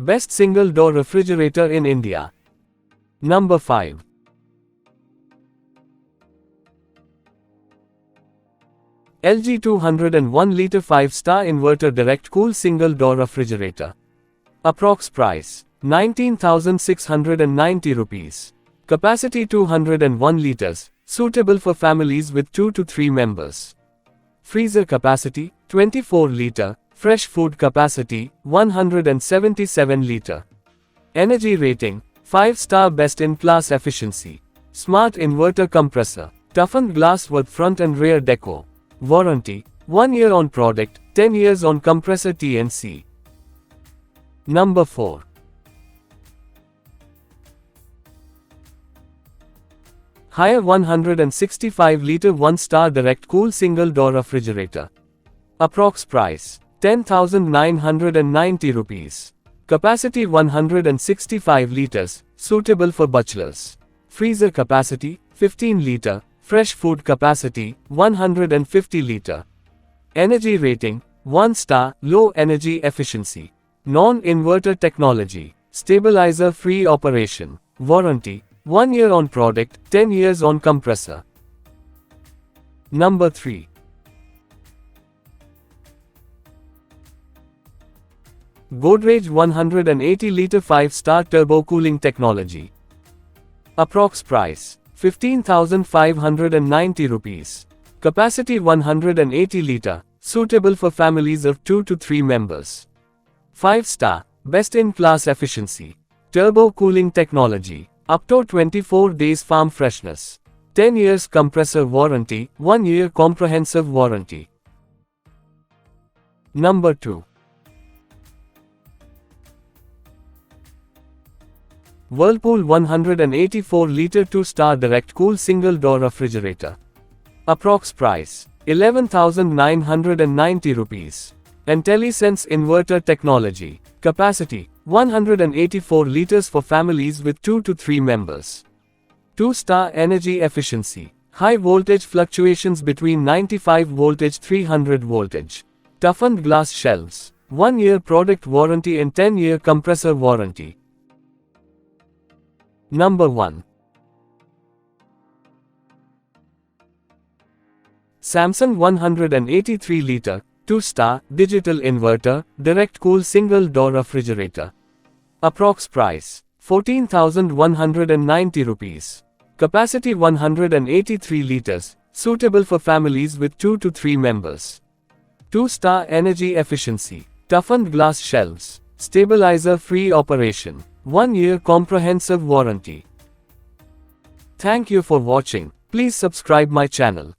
Best single-door refrigerator in India. Number 5. LG 201-liter 5-star inverter direct cool single-door refrigerator. Approx price 19,690 rupees. Capacity 201 liters, suitable for families with 2 to 3 members. Freezer capacity 24 liter, fresh food capacity 177 liter. Energy rating 5-star best-in-class efficiency. Smart inverter compressor, toughened glass with front and rear deco. Warranty 1 year on product, 10 years on compressor TNC. Number 4. Haier 165-liter 1-star direct cool single-door refrigerator. Approx price 10,990 rupees. Capacity 165 liters, suitable for bachelors. Freezer capacity 15 liter, fresh food capacity 150 liter. Energy rating 1 star, low energy efficiency. Non-inverter technology, stabilizer free operation. Warranty 1 year on product, 10 years on compressor. Number 3. Godrej 180-liter 5-star turbo cooling technology. Approx price 15,590 rupees. Capacity 180 liter, suitable for families of 2 to 3 members. 5-star, best-in-class efficiency. Turbo cooling technology, up to 24 days farm freshness. 10 years compressor warranty, 1 year comprehensive warranty. Number 2. Whirlpool 184-liter 2-star direct cool single-door refrigerator. Approx price 11,990 rupees. IntelliSense inverter technology. Capacity 184 liters for families with 2 to 3 members. 2-star energy efficiency. High voltage fluctuations between 95 voltage 300 voltage. Toughened glass shelves. 1 year product warranty and 10 year compressor warranty. Number 1. Samsung 183-liter 2-star digital inverter direct cool single-door refrigerator. Approx price 14,190 rupees. Capacity 183 liters, suitable for families with 2 to 3 members. 2-star energy efficiency. Toughened glass shelves. Stabilizer free operation. 1 year comprehensive warranty. Thank you for watching. Please subscribe my channel.